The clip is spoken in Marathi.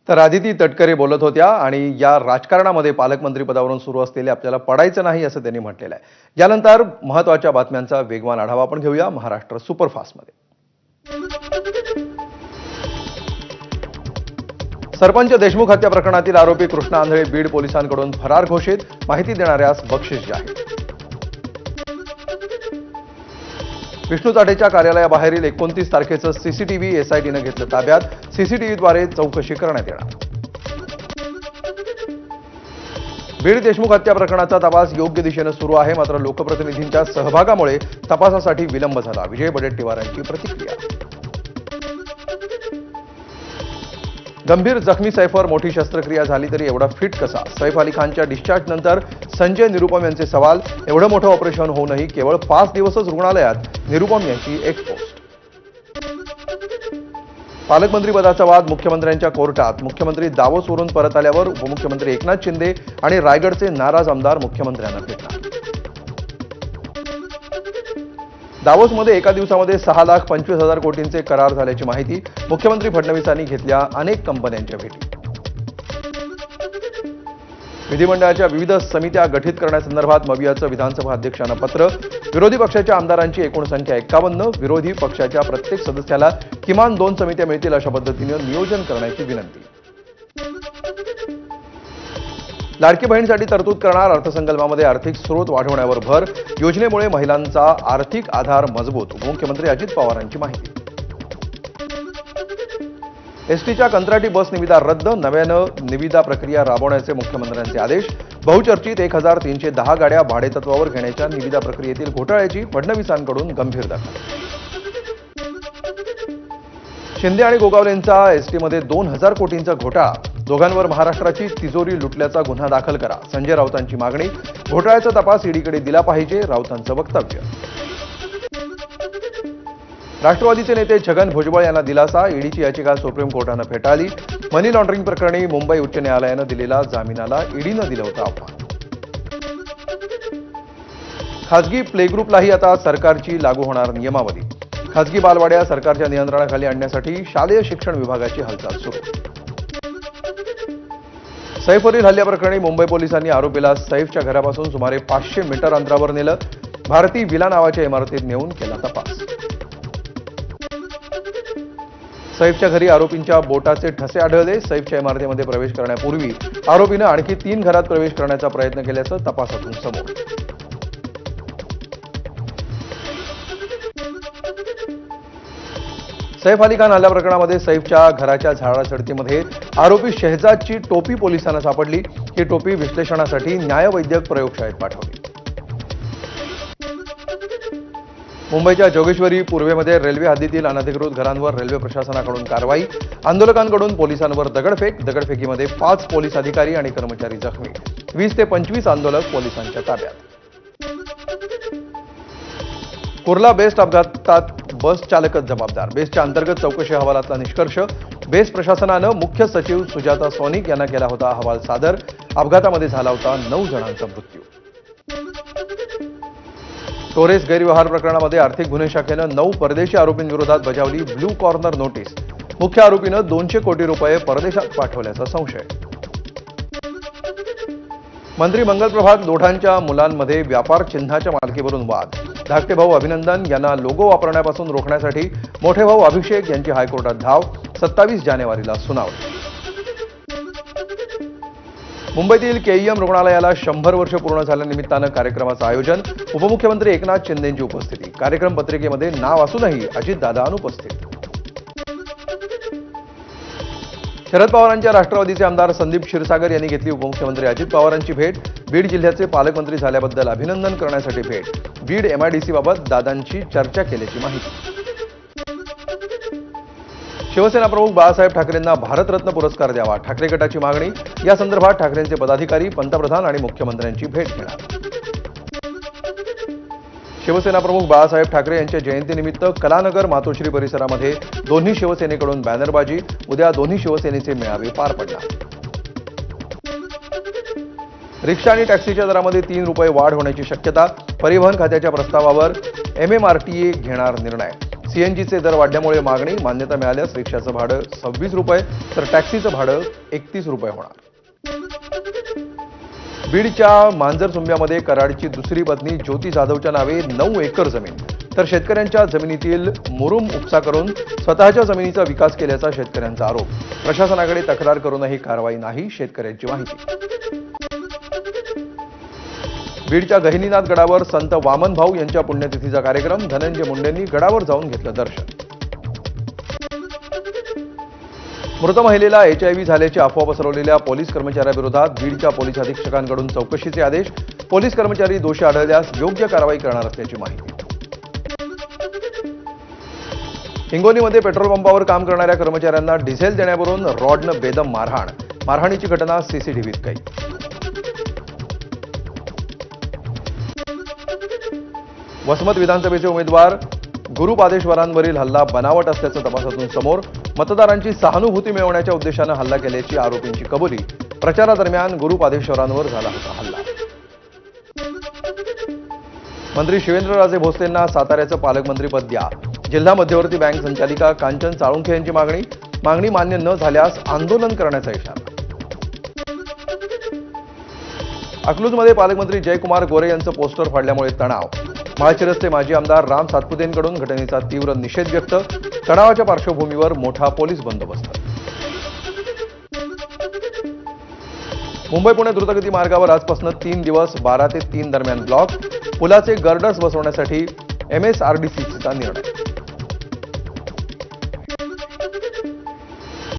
तर आदिती तटकरे बोलत होत्या आणि या राजकारणामध्ये पालकमंत्री पदावरून सुरू असलेले आपल्याला पडायचं नाही असं त्यांनी म्हटलेलं आहे। यानंतर महत्त्वाच्या बातम्यांचा वेगवान आढावा आपण घेऊया महाराष्ट्र सुपरफास्टमध्ये। सरपंच देशमुख हत्या प्रकरणातील आरोपी कृष्णा आंधळे बीड पोलिसांकडून फरार घोषित, माहिती देणाऱ्यास बक्षीस जाहीर। विष्णू चाटेच्या कार्यालयाबाहेरील 29 तारखेचं सीसीटीव्ही एसआयटीनं घेतलं ताब्यात, सीसीटीव्हीद्वारे चौकशी करण्यात येणार। बीड देशमुख हत्या प्रकरणाचा तपास योग्य दिशेनं सुरू आहे, मात्र लोकप्रतिनिधींच्या सहभागामुळे तपासासाठी विलंब झाला। विजय वडेट्टीवार यांची प्रतिक्रिया। गंभीर जखमी सैफवर मोठी शस्त्रक्रिया झाली तरी एवढा फिट कसा? सैफ अली खानच्या डिस्चार्ज नंतर संजय निरुपम यांचे सवाल। एवढं मोठं ऑपरेशन होऊनही केवळ 5 दिवसच रुग्णालयात, निरुपम यांची एक्सपोस्ट। पालकमंत्री पदाचा वाद मुख्यमंत्र्यांच्या कोर्टात, मुख्यमंत्री दावोसवरून परत आल्यावर उपमुख्यमंत्री एकनाथ शिंदे आणि रायगडचे नाराज आमदार मुख्यमंत्र्यांना भेटणार। दावोसमध्ये एका दिवसामध्ये 6,25,000 कोटींचे करार झाल्याची माहिती, मुख्यमंत्री फडणवीसांनी घेतल्या अनेक कंपन्यांच्या भेटी। विधिमंडळाच्या विविध समित्या गठीत करण्यासंदर्भात मवियाचं विधानसभा अध्यक्षांना पत्र, विरोधी पक्षाच्या आमदारांची एकूण संख्या 51, विरोधी पक्षाच्या प्रत्येक सदस्याला किमान 2 समित्या मिळतील अशा पद्धतीने नियोजन करण्याची विनंती। लाडकी बहीणसाठी तरतूद करणार, अर्थसंकल्पामध्ये आर्थिक स्रोत वाढवण्यावर भर, योजनेमुळे महिलांचा आर्थिक आधार मजबूत, उपमुख्यमंत्री अजित पवारांची माहिती। एसटीच्या कंत्राटी बस निविदा रद्द, नव्यानं निविदा प्रक्रिया राबवण्याचे मुख्यमंत्र्यांचे आदेश। बहुचर्चित 1310 गाड्या भाडेतत्वावर घेण्याच्या निविदा प्रक्रियेतील घोटाळ्याची फडणवीसांकडून गंभीर दखल। शिंदे आणि गोगावलेंचा एसटीमध्ये 2000 कोटींचा घोटाळा, दोघांवर महाराष्ट्राची तिजोरी लुटल्याचा गुन्हा दाखल करा, संजय राऊतांची मागणी। घोटाळ्याचा तपास ईडीकडे दिला पाहिजे, राऊतांचं वक्तव्य। राष्ट्रवादीचे नेते छगन भुजबळ यांना दिलासा, ईडीची याचिका सुप्रीम कोर्टानं फेटाळली। मनी लॉन्ड्रिंग प्रकरणी मुंबई उच्च न्यायालयानं दिलेला जामिनाला ईडीनं दिलं होतं आव्हान। खासगी प्ले ग्रुपलाही आता सरकारची लागू होणार नियमावली, खासगी बालवाड्या सरकारच्या नियंत्रणाखाली आणण्यासाठी शालेय शिक्षण विभागाची हालचाल सुरू। सैफवरील हल्ल्याप्रकरणी मुंबई पोलिसांनी आरोपीला सैफच्या घरापासून सुमारे 500 मीटर अंतरावर नेलं, भारती विला नावाच्या इमारतीत नेऊन केला तपास। सैफच्या घरी आरोपींच्या बोटाचे ठसे आढळले, सैफच्या इमारतीमध्ये प्रवेश करण्यापूर्वी आरोपीनं आणखी 3 घरात प्रवेश करण्याचा प्रयत्न केल्याचं तपासातून समोर। सैफ अली खान हल्ला प्रकरणामध्ये सैफच्या घराच्या झाडाझडतीमध्ये आरोपी शहजादची टोपी पोलिसांना सापडली। ही टोपी विश्लेषणासाठी न्यायवैद्यक प्रयोगशाळेत पाठवली। मुंबईच्या जोगेश्वरी पूर्वेमध्ये रेल्वे हद्दीतील अनधिकृत घरांवर रेल्वे प्रशासनाकडून कारवाई, आंदोलकांकडून पोलिसांवर दगडफेक, दगडफेकीमध्ये 5 पोलीस अधिकारी आणि कर्मचारी जखमी, 20 ते 25 आंदोलक पोलिसांच्या ताब्यात। कुर्ला बेस्ट अपघातात बस चालकच जबाबदार, बेस्टच्या अंतर्गत चौकशी अहवालातला निष्कर्ष, बेस्ट प्रशासनानं मुख्य सचिव सुजाता सोनिक यांना केला होता अहवाल सादर। अपघातामध्ये झाला होता 9 जणांचा मृत्यू। टोरेस गैरव्यवहार प्रकरणामध्ये आर्थिक गुन्हे शाखेनं 9 परदेशी आरोपींविरोधात बजावली ब्लू कॉर्नर नोटीस, मुख्य आरोपीनं 200 कोटी रुपये परदेशात पाठवल्याचा संशय। मंत्री मंगलप्रभात लोढांच्या मुलांमध्ये व्यापार चिन्हाच्या मालकीवरून वाद, धाकटे भाऊ अभिनंदन यांना लोगो वापरण्यापासून रोखण्यासाठी मोठे भाऊ अभिषेक यांची हायकोर्टात धाव, 27 जानेवारीला सुनावणी। मुंबईतील केईएम रुग्णालयाला 100 वर्ष पूर्ण झाल्यानिमित्तानं कार्यक्रमाचं आयोजन, उपमुख्यमंत्री एकनाथ शिंदेंची उपस्थिती, कार्यक्रम पत्रिकेमध्ये नाव असूनही अजितदादा अनुपस्थित। शरद पवारांच्या राष्ट्रवादीचे आमदार संदीप क्षीरसागर यांनी घेतली उपमुख्यमंत्री अजित पवारांची भेट, बीड जिल्ह्याचे पालकमंत्री झाल्याबद्दल अभिनंदन करण्यासाठी भेट, बीड एमआयडीसीबाबत दादांची चर्चा केल्याची माहिती। शिवसेना प्रमुख बाळासाहेब ठाकरेंना भारतरत्न पुरस्कार द्यावा, ठाकरे गटाची मागणी, या संदर्भात ठाकरेंचे पदाधिकारी पंतप्रधान आणि मुख्यमंत्र्यांची भेट घेणार। शिवसेना प्रमुख बाळासाहेब ठाकरे यांच्या जयंतीनिमित्त कलानगर मातोश्री परिसरामध्ये दोन्ही शिवसेनेकडून बॅनरबाजी, उद्या दोन्ही शिवसेनेचे मेळावे पार पडणार। रिक्षा आणि टॅक्सीच्या दरामध्ये 3 रुपये वाढ होण्याची शक्यता, परिवहन खात्याच्या प्रस्तावावर एमएमआरटीए घेणार निर्णय, सीएनजीचे दर वाढल्यामुळे मागणी, मान्यता मिळाल्यास रिक्षाचं भाडं 26 रुपये तर टॅक्सीचं भाडं 31 रुपये होणार. बीडच्या मांजरसुंब्यामध्ये कराडची दुसरी पत्नी ज्योती जाधवच्या नावे 9 एकर जमीन तर शेतकऱ्यांच्या जमिनीतील मुरुम उपसा करून स्वतःच्या जमिनीचा विकास केल्याचा शेतकऱ्यांचा आरोप. प्रशासनाकडे तक्रार करूनही कारवाई नाही, शेतकऱ्यांची माहिती. बीडच्या गहिनीनाथ गडावर संत वामन भाऊ यांच्या पुण्यतिथीचा कार्यक्रम. धनंजय मुंडेंनी गडावर जाऊन घेतलं दर्शन. मृत महिलेला HIV झाल्याची अफवा पसरवलेल्या पोलीस कर्मचाऱ्याविरोधात बीडच्या पोलीस अधीक्षकांकडून चौकशीचे आदेश. पोलीस कर्मचारी दोषी आढळल्यास योग्य कारवाई करणार असल्याची माहिती. हिंगोलीमध्ये पेट्रोल पंपावर काम करणाऱ्या कर्मचाऱ्यांना डिझेल देण्यावरून रॉडनं बेदम मारहाण. मारहाणीची घटना सीसीटीव्हीत कैद. वसमत विधानसभेचे उमेदवार गुरुपादेश्वरांवरील हल्ला बनावट असल्याचं तपासातून समोर. मतदारांची सहानुभूती मिळवण्याच्या उद्देशानं हल्ला केल्याची आरोपींची कबुली. प्रचारादरम्यान गुरुपादेश्वरांवर झाला होता हल्ला. मंत्री शिवेंद्रराजे भोसलेंना साताऱ्याचं पालकमंत्रीपद द्या. जिल्हा मध्यवर्ती बँक संचालिका कांचन चाळुंखे यांची मागणी मान्य न झाल्यास आंदोलन करण्याचा इशारा. अकलूजमध्ये पालकमंत्री जयकुमार गोरे यांचं पोस्टर फाडल्यामुळे तणाव. माळशिरसचे माजी आमदार राम सातपुतेंकडून घटनेचा तीव्र निषेध व्यक्त. तणावाच्या पार्श्वभूमीवर मोठा पोलीस बंदोबस्त. मुंबई पुणे द्रुतगती मार्गावर आजपासून 3 दिवस 12 ते 3 दरम्यान ब्लॉक. पुलाचे गर्डर्स बसवण्यासाठी MSRDCचा निर्णय.